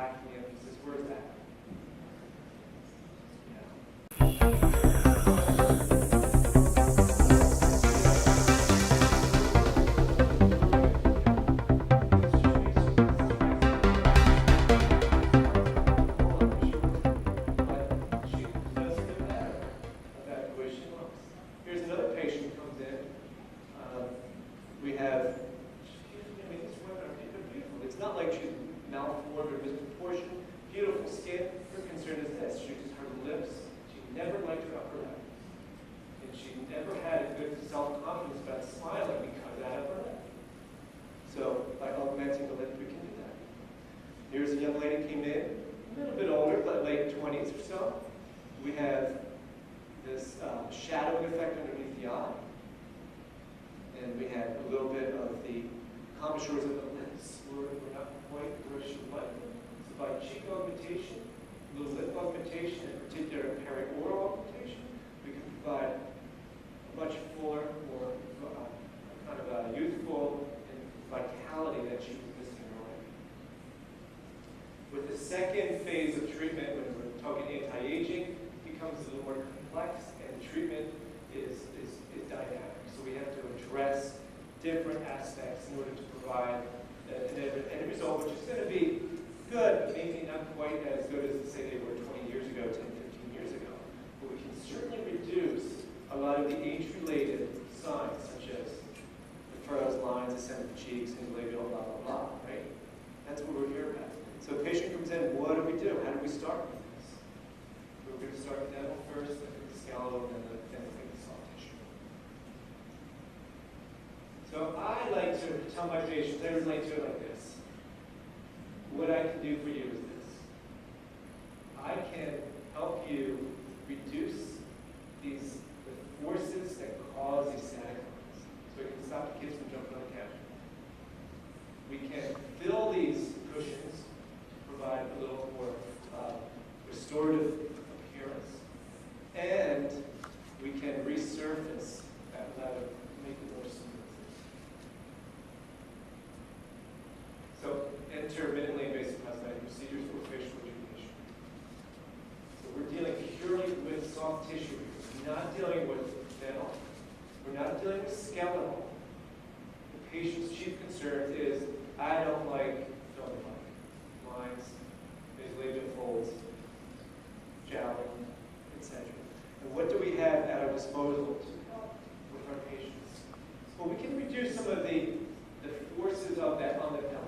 lacking emphasis. Where's that? We have, I mean, these women are beautiful. It's not like she's malformed or misproportioned. Beautiful skin. Her concern is this. Her lips. She never liked her upper lip. And she never had a good self-confidence about smiling because of that upper lip. So by augmenting the lip, we can do that. Here's a young lady came in, a little bit older, but late 20s or so. We have this shadowing effect underneath the eye. And we had a little bit of the commissures of the lips. We're not quite where she would like them. So by cheek augmentation, little lip augmentation, in particular perioral augmentation, we can provide a much fuller, more kind of a youthful and vitality that she was missing earlier. With the second phase of treatment, when we're talking anti-aging, it becomes a little more complex, and the treatment is dynamic. So we have to address different aspects in order to provide an end result, which is going to be good, but maybe not quite as good as, say, they were 20 years ago, 10, 15 years ago. But we can certainly reduce a lot of the age-related signs, such as the furrows, lines, ascent of the cheeks, labial, blah, blah, blah, right? That's what we're here about. So a patient comes in, what do we do? How do we start with this? We're going to start with the dental first, then the skeletal, and then the soft tissue. So I like to tell my patients, I relate to it like this. What I can do for you is this. I can help you reduce the forces that cause these static lines. So we can stop the kids from jumping on the couch. We can fill these cushions to provide a little more restorative appearance. And we can resurface that leather, make it more smooth. So enter minimally invasive cosmetic procedures for facial rejuvenation. So we're dealing purely with soft tissue. We're not dealing with dental. We're not dealing with skeletal. The patient's chief concern is, I don't like lines, labial folds, jowling, etc. And what do we have at our disposal to help with our patients? Well, we can reduce some of the forces of that on the pillow.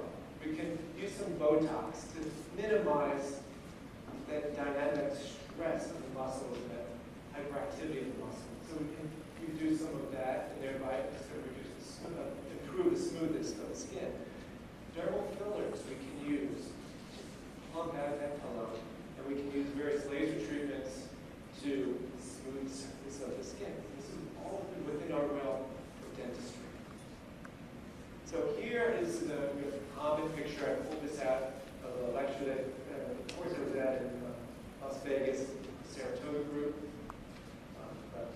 We can use some Botox to minimize that dynamic stress of the muscles and that hyperactivity of the muscle. So we can reduce some of that and thereby improve the smoothness of the skin. Dermal fillers we can use to plump out that pillow, and we can use various laser treatments to smooth the surface of the skin. This is all within our realm of dentistry. So here is the common picture. I pulled this out of a lecture that, of course, I was at in Las Vegas, Saratoga group. But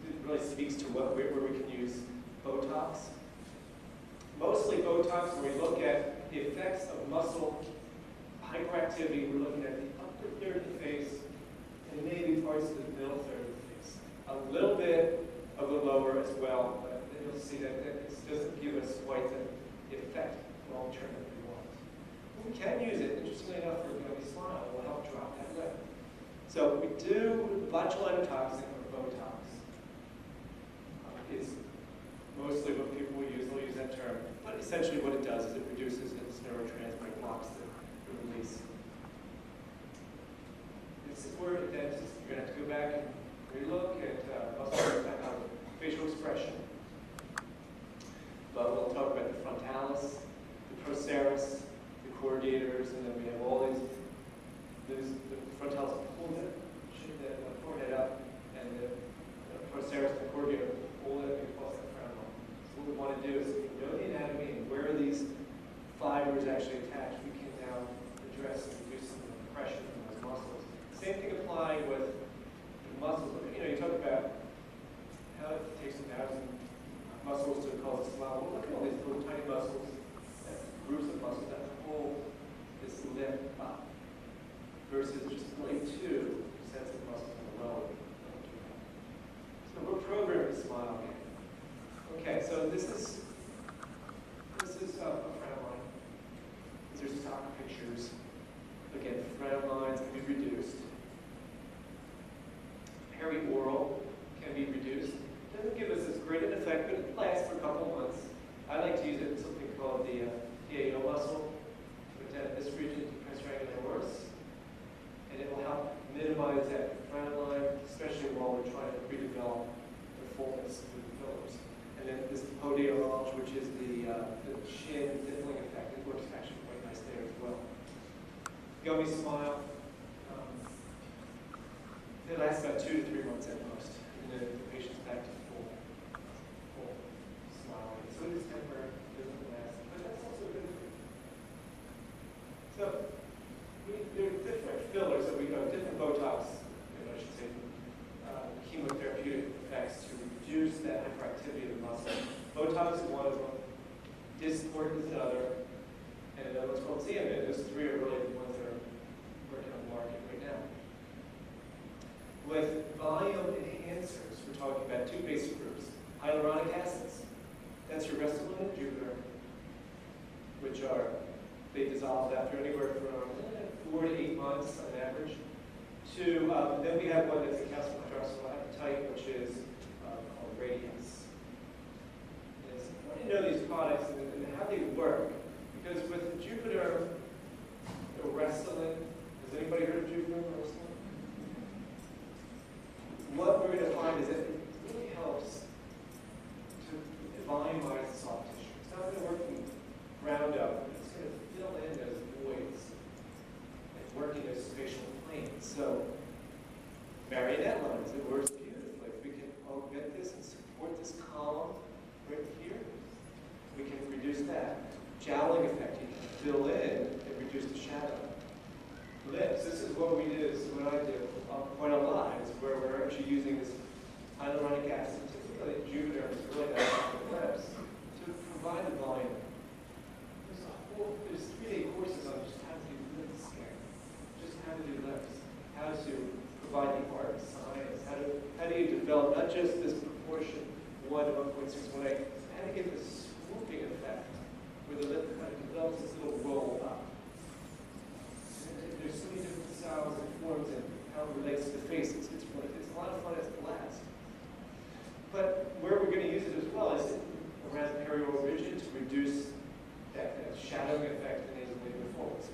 it really speaks to where we can use Botox. Mostly Botox, when we look at the effects of muscle hyperactivity, we're looking at the upper third of the face and maybe parts of the middle third of the face. A little bit of the lower as well, but you'll see that this doesn't give us quite the effect long-term that we want. We can use it, interestingly enough, for a smile. It will help drop that lip. So we do botulinum toxin or Botox. It's mostly what people will use. They'll use that term. But essentially what it does is it reduces its neurotransmitter, it blocks the release. This is where the dentist, you're going to have to go back and relook at facial expression. But we'll talk about the frontalis, the procerus, the corrugators, and then we have all these the frontalis pull the forehead up, and the procerus, the corrugator, pull it across the frown line. So what we want to do is, if we know the anatomy and where these versus just really 2 sets of muscles in the lower. So we're programmed to smile again. Okay, so this is a frown line. These are stock pictures. Again, frown lines can be reduced. Perioral can be reduced. It doesn't give us as great an effect, but it lasts for a couple months. I like to use it in something called the PAO muscle, which has this region, depressed triangularis, and it will help minimize that frown line, especially while we're trying to redevelop the fullness of the fillers. And then this podial, which is the chin dimpling effect, it works actually quite nice there as well. Gummy smile. It lasts about 2 to 3 months at most, and then the patient's back to full smiling. So it is temporary, it doesn't last, but that's also good for you. So there are different fillers that we go, different Botox, I should say, chemotherapeutic effects to reduce that hyperactivity of the muscle. Botox is one of them, Dysport is another, and another one's called Xeomin. Those 3 are really the ones that are working on the market right now. With volume enhancers, we're talking about 2 basic groups. Hyaluronic acids, that's your Restylane and Jupiter, which they dissolve after anywhere from 4 to 8 months on average. Then we have one that's a calcium hydroxyapatite, which is called Radiance. And it's important to know these products and how they work, because with the Jupiter, the Restylane, has anybody heard of Jupiter or Restylane? What we're going to find is that it really helps to volumize the soft tissue. It's not going to work from ground up. It's going to fill in those voids and work in those spatial planes. So marionette lines, it works beautifully. If we can augment this and support this column right here, we can reduce that. Jowling effect, you can fill in and reduce the shadow. Lips, this is what we do, this is what I do quite a lot, is where we're actually using this hyaluronic acid, particularly Jupiter, is really nice for the lips, to provide the volume. There's 3-day courses on just how to do lip scan, just how to do lips, how to provide the art and science, how do you develop not just this proportion 1 to 1.6, 1.8, how to get this swooping effect where the lip kind of develops this little roll up. There's so many different styles and forms and how it relates to the face. It's a lot of fun, it's a blast. But where we're going to use it as well is around the perioral ridge to reduce that shadowing effect in nasolabial folds.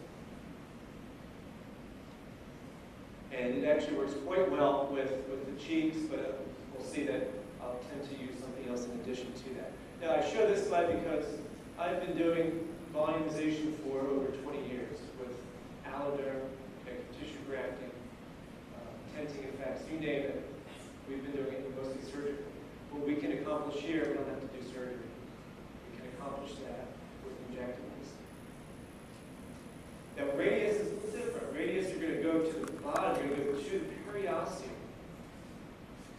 And it actually works quite well with the cheeks, but we'll see that I'll tend to use something else in addition to that. Now I show this slide because I've been doing volumization for over 20 years with alloderm, connective tissue grafting, tenting effects, you name it. We've been doing it mostly surgically. What we can accomplish here, we don't have to do surgery. We can accomplish that with injectables. Now radius is a little different. Radius, you're going to go to the bottom, you're going to go to the periosteum.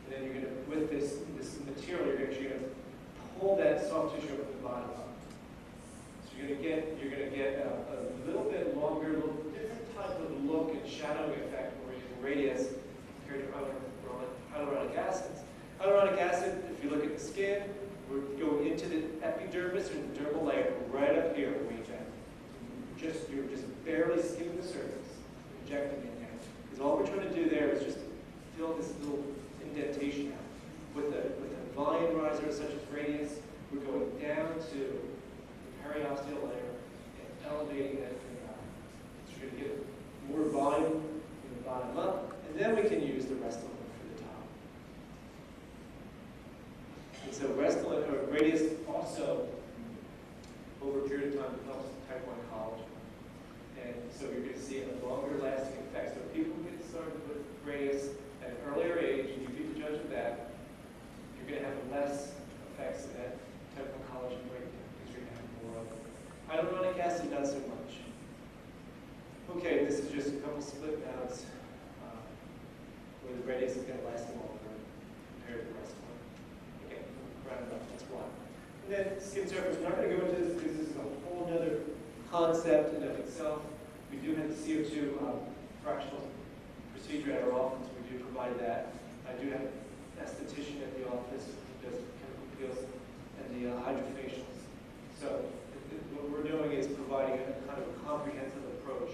And then you're going to, with this material, you're actually going to pull that soft tissue up to the bottom up. So you're going to get a little bit longer, a little different type of look and shadowing effect when we're using radius compared to hyaluronic acids. Hyaluronic acid, if you look at the skin, we're going into the epidermis or the dermal layer right up here when we inject. You're just barely skimming the surface, injecting in there. Because all we're trying to do there is just fill this little indentation out. With a volume riser such as radius, we're going down to the periosteal layer and elevating that thing out. So you're going to get more volume from the bottom up, and then we can use the Restylane for the top. And so Restylane or radius also, over a period of time, develops type 1 collagen. And so you're going to see a longer lasting effect. So if people get started with radius at an earlier age, and you be the judge of that, you're going to have less effects of that type 1 collagen breakdown because you're going to have more of it. Hyaluronic acid, not so much. Okay, this is just a couple split mounts where the radius is going to last longer compared to the rest of them. Again, round up, that's why. And then skin surface, we're not going to go into this because this is a whole other concept in and of itself. We do have the CO2 fractional procedure at our office. We do provide that. I do have an esthetician at the office who does chemical peels and the hydrofacials. So what we're doing is providing a kind of a comprehensive approach